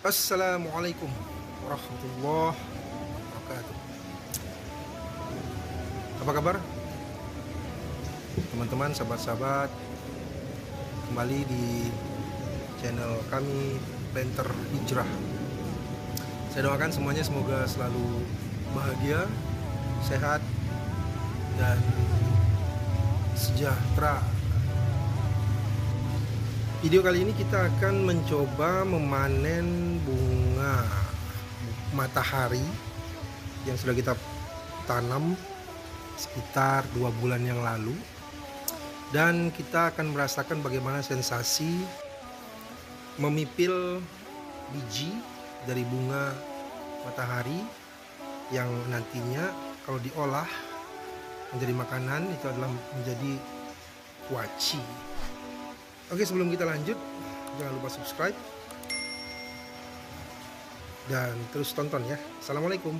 Assalamualaikum warahmatullahi wabarakatuh. Apa kabar teman-teman, sahabat-sahabat? Kembali di channel kami, Planter Hijrah. Saya doakan semuanya semoga selalu bahagia, sehat, dan sejahtera. Video kali ini kita akan mencoba memanen bunga matahari yang sudah kita tanam sekitar 2 bulan yang lalu, dan kita akan merasakan bagaimana sensasi memipil biji dari bunga matahari yang nantinya kalau diolah menjadi makanan itu adalah menjadi kuaci. Oke, sebelum kita lanjut, jangan lupa subscribe dan terus tonton ya. Assalamualaikum.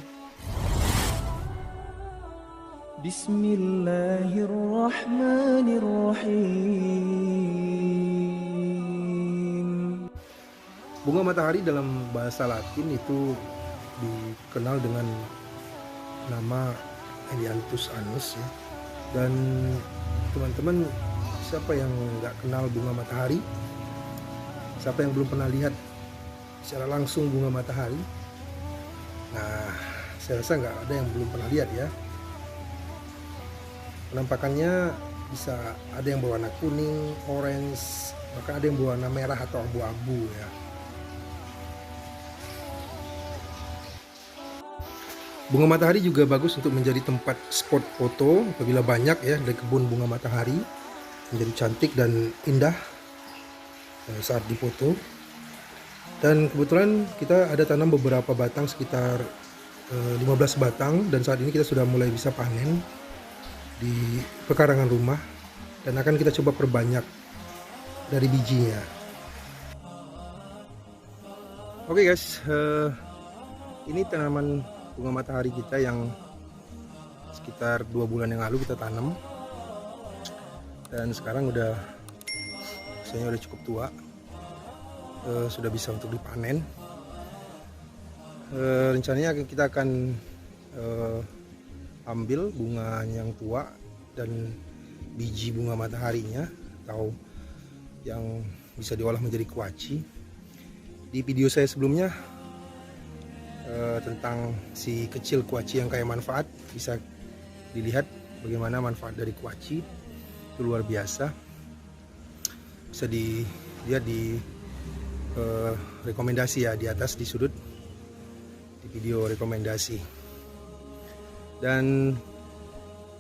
Bismillahirrahmanirrahim. Bunga matahari dalam bahasa Latin itu dikenal dengan nama Helianthus annus ya. Dan teman-teman, siapa yang nggak kenal bunga matahari? Siapa yang belum pernah lihat secara langsung bunga matahari? Nah, saya rasa nggak ada yang belum pernah lihat ya. Penampakannya bisa ada yang berwarna kuning, orange, bahkan ada yang berwarna merah atau abu-abu ya. Bunga matahari juga bagus untuk menjadi tempat spot foto apabila banyak ya dari kebun bunga matahari, menjadi cantik dan indah saat difoto. Dan kebetulan kita ada tanam beberapa batang, sekitar 15 batang, dan saat ini kita sudah mulai bisa panen di pekarangan rumah dan akan kita coba perbanyak dari bijinya. Oke guys, ini tanaman bunga matahari kita yang sekitar 2 bulan yang lalu kita tanam, dan sekarang usianya udah cukup tua, sudah bisa untuk dipanen. Rencananya kita akan ambil bunga yang tua dan biji bunga mataharinya atau yang bisa diolah menjadi kuaci. Di video saya sebelumnya tentang si kecil kuaci yang kaya manfaat, bisa dilihat bagaimana manfaat dari kuaci itu luar biasa. Bisa dilihat di rekomendasi ya, di atas di sudut di video rekomendasi. Dan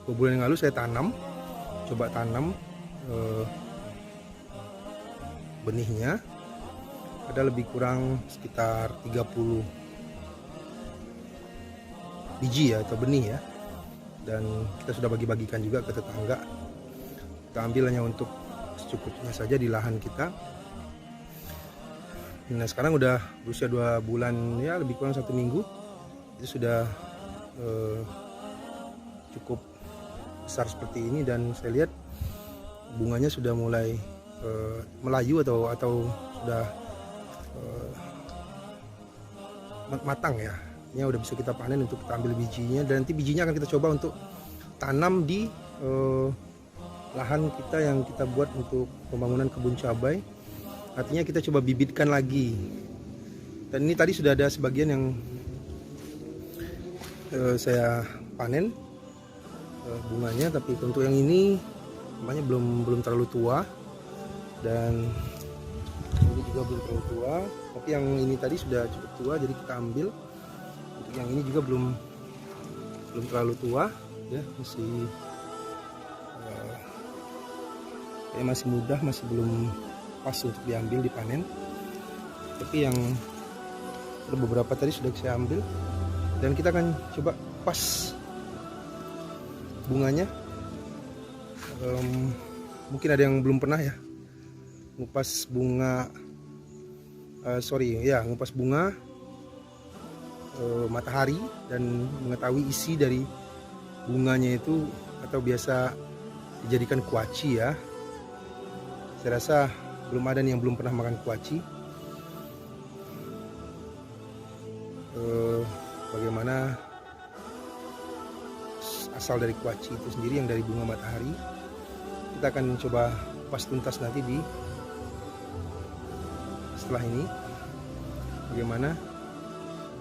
2 bulan yang lalu saya coba tanam benihnya, ada lebih kurang sekitar 30 biji ya atau benih ya, dan kita sudah bagi-bagikan juga ke tetangga. Kita ambil hanya untuk secukupnya saja di lahan kita. Nah, sekarang udah berusia 2 bulan ya, lebih kurang 1 minggu itu sudah cukup besar seperti ini, dan saya lihat bunganya sudah mulai melayu atau sudah matang ya. Ini udah bisa kita panen untuk kita ambil bijinya, dan nanti bijinya akan kita coba untuk tanam di lahan kita yang kita buat untuk pembangunan kebun cabai. Artinya kita coba bibitkan lagi. Dan ini tadi sudah ada sebagian yang saya panen bunganya, tapi untuk yang ini namanya belum terlalu tua, dan ini juga belum terlalu tua, tapi yang ini tadi sudah cukup tua, jadi kita ambil. Untuk yang ini juga belum terlalu tua ya, masih mudah, masih belum pas untuk diambil dipanen. Tapi yang ada beberapa tadi sudah saya ambil, dan kita akan coba pas bunganya. Mungkin ada yang belum pernah ya ngupas bunga, ngupas bunga matahari dan mengetahui isi dari bunganya itu, atau biasa dijadikan kuaci ya. Saya rasa belum ada nih yang belum pernah makan kuaci. bagaimana asal dari kuaci itu sendiri yang dari bunga matahari. Kita akan coba kupas tuntas nanti di setelah ini bagaimana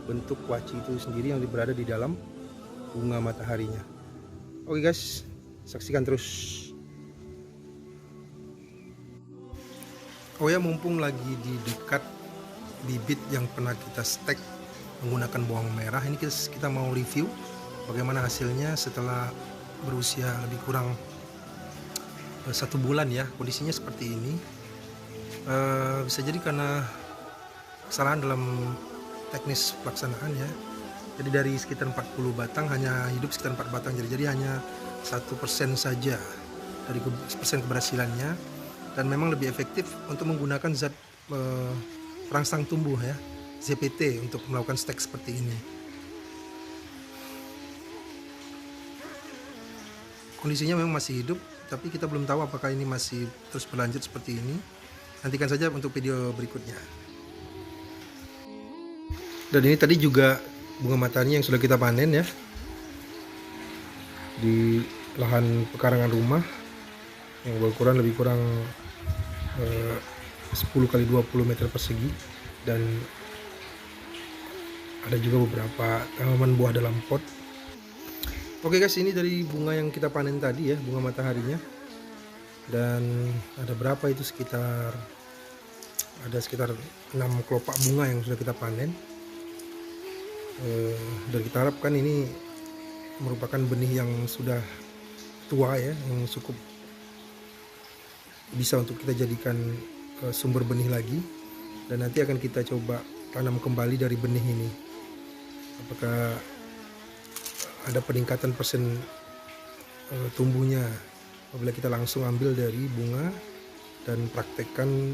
bentuk kuaci itu sendiri yang berada di dalam bunga mataharinya. Oke guys, saksikan terus. Oh ya, mumpung lagi di dekat bibit yang pernah kita stek menggunakan bawang merah, ini kita mau review bagaimana hasilnya setelah berusia lebih kurang 1 bulan ya. Kondisinya seperti ini. Bisa jadi karena kesalahan dalam teknis pelaksanaan ya. Jadi dari sekitar 40 batang hanya hidup sekitar 4 batang, jadi hanya 1% saja dari persen keberhasilannya, dan memang lebih efektif untuk menggunakan zat perangsang tumbuh ya, ZPT, untuk melakukan stek seperti ini. Kondisinya memang masih hidup, tapi kita belum tahu apakah ini masih terus berlanjut seperti ini. Nantikan saja untuk video berikutnya. Dan ini tadi juga bunga matahari yang sudah kita panen ya, di lahan pekarangan rumah yang berukuran lebih kurang 10 kali 20 meter persegi, dan ada juga beberapa tanaman buah dalam pot. Oke guys, ini dari bunga yang kita panen tadi ya, bunga mataharinya. Dan ada berapa itu, sekitar 6 kelopak bunga yang sudah kita panen. Dan kita harapkan ini merupakan benih yang sudah tua ya, yang cukup bisa untuk kita jadikan sumber benih lagi, dan nanti akan kita coba tanam kembali dari benih ini. Apakah ada peningkatan persen tumbuhnya apabila kita langsung ambil dari bunga dan praktekkan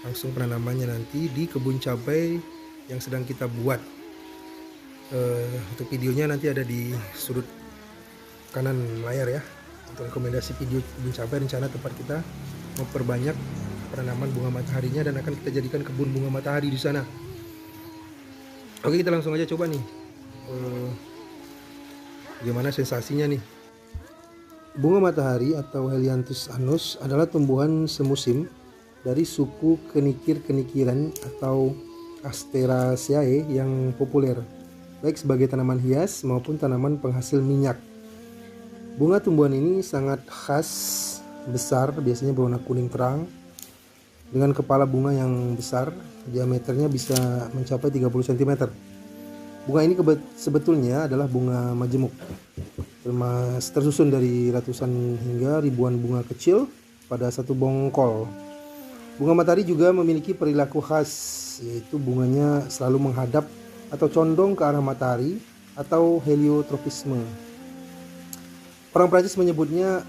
langsung penanamannya nanti di kebun cabai yang sedang kita buat. Untuk videonya nanti ada di sudut kanan layar ya, untuk rekomendasi video kebun cabai. Rencana tempat kita memperbanyak penanaman bunga mataharinya dan akan kita jadikan kebun bunga matahari di sana. Oke, kita langsung aja coba nih bagaimana sensasinya nih. Bunga matahari atau Helianthus annus adalah tumbuhan semusim dari suku kenikir-kenikiran atau Asteraceae yang populer, baik sebagai tanaman hias maupun tanaman penghasil minyak. Bunga tumbuhan ini sangat khas, besar, biasanya berwarna kuning terang, dengan kepala bunga yang besar, diameternya bisa mencapai 30 cm. Bunga ini sebetulnya adalah bunga majemuk, tersusun dari ratusan hingga ribuan bunga kecil pada satu bongkol. Bunga matahari juga memiliki perilaku khas, yaitu bunganya selalu menghadap atau condong ke arah matahari atau heliotropisme. Orang Prancis menyebutnya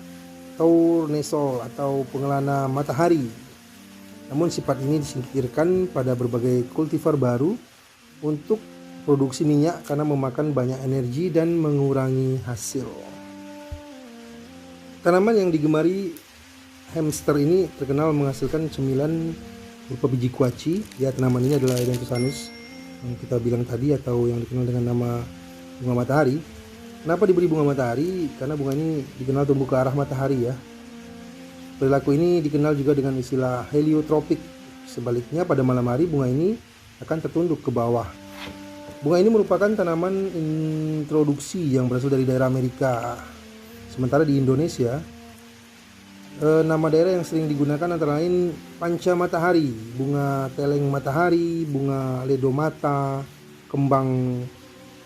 tournesol atau pengelana matahari. Namun sifat ini disingkirkan pada berbagai kultivar baru untuk produksi minyak karena memakan banyak energi dan mengurangi hasil. Tanaman yang digemari hamster ini terkenal menghasilkan cemilan berupa biji kuaci. Ya, tanaman ini adalah Helianthus annus yang kita bilang tadi, atau yang dikenal dengan nama bunga matahari. Kenapa diberi bunga matahari? Karena bunga ini dikenal tumbuh ke arah matahari ya. Perilaku ini dikenal juga dengan istilah heliotropik. Sebaliknya, pada malam hari bunga ini akan tertunduk ke bawah. Bunga ini merupakan tanaman introduksi yang berasal dari daerah Amerika. Sementara di Indonesia, nama daerah yang sering digunakan antara lain panca matahari, bunga teleng matahari, bunga ledomata, kembang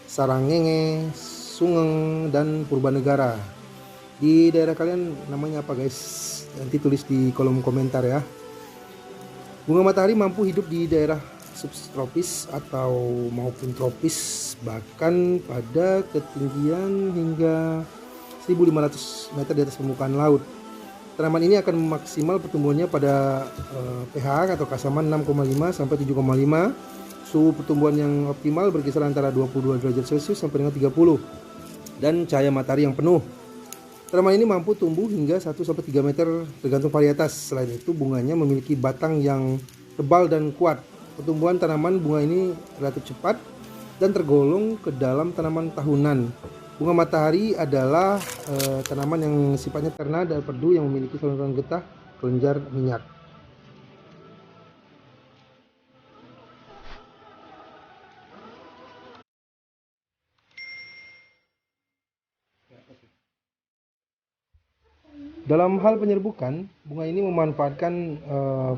sarangenge, sungeng, dan purbanegara. Di daerah kalian namanya apa guys? Nanti tulis di kolom komentar ya. Bunga matahari mampu hidup di daerah subtropis atau maupun tropis, bahkan pada ketinggian hingga 1.500 meter di atas permukaan laut. Tanaman ini akan maksimal pertumbuhannya pada pH atau keasaman 6,5 sampai 7,5. Suhu pertumbuhan yang optimal berkisar antara 22 derajat Celcius sampai dengan 30, dan cahaya matahari yang penuh. Tanaman ini mampu tumbuh hingga 1 sampai 3 meter tergantung varietas. Selain itu, bunganya memiliki batang yang tebal dan kuat. Pertumbuhan tanaman bunga ini relatif cepat dan tergolong ke dalam tanaman tahunan. Bunga matahari adalah tanaman yang sifatnya terna dan perdu yang memiliki saluran getah kelenjar minyak. Dalam hal penyerbukan, bunga ini memanfaatkan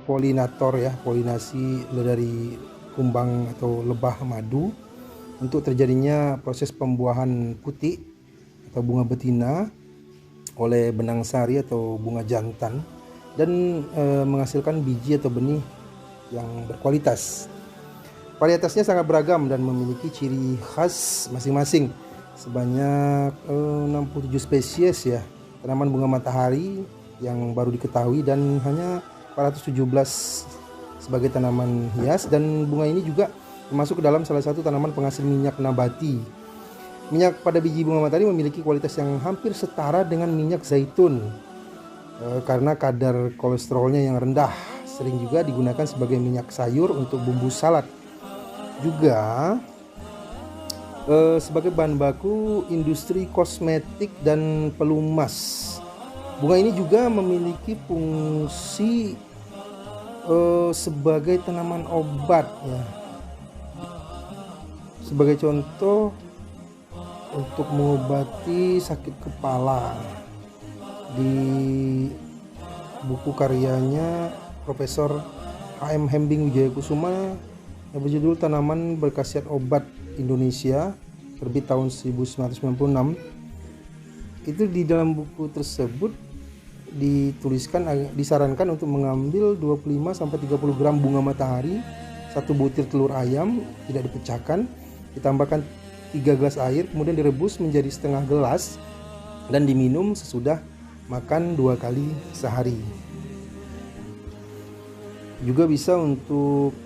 polinator ya, polinasi dari kumbang atau lebah madu untuk terjadinya proses pembuahan putih atau bunga betina oleh benang sari atau bunga jantan dan menghasilkan biji atau benih yang berkualitas. Varietasnya sangat beragam dan memiliki ciri khas masing-masing. Sebanyak 67 spesies ya tanaman bunga matahari yang baru diketahui dan hanya 417 sebagai tanaman hias, dan bunga ini juga termasuk ke dalam salah satu tanaman penghasil minyak nabati. Minyak pada biji bunga matahari memiliki kualitas yang hampir setara dengan minyak zaitun karena kadar kolesterolnya yang rendah. Sering juga digunakan sebagai minyak sayur untuk bumbu salad. Juga sebagai bahan baku industri kosmetik dan pelumas. Bunga ini juga memiliki fungsi sebagai tanaman obat ya. Sebagai contoh, untuk mengobati sakit kepala. Di buku karyanya Profesor H.M. Hembing Wijayakusuma yang berjudul Tanaman Berkhasiat Obat Indonesia, terbit tahun 1996, itu di dalam buku tersebut disarankan untuk mengambil 25-30 gram bunga matahari, 1 butir telur ayam tidak dipecahkan, ditambahkan 3 gelas air, kemudian direbus menjadi setengah gelas dan diminum sesudah makan 2 kali sehari. Juga bisa untuk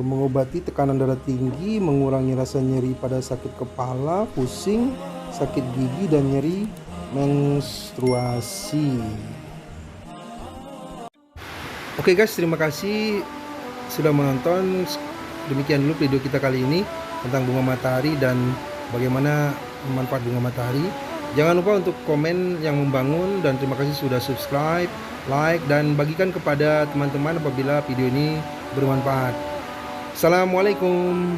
mengobati tekanan darah tinggi, mengurangi rasa nyeri pada sakit kepala, pusing, sakit gigi, dan nyeri menstruasi. Oke guys, terima kasih sudah menonton. Demikian dulu video kita kali ini tentang bunga matahari dan bagaimana manfaat bunga matahari. Jangan lupa untuk komen yang membangun, dan terima kasih sudah subscribe, like, dan bagikan kepada teman-teman apabila video ini bermanfaat. Assalamualaikum.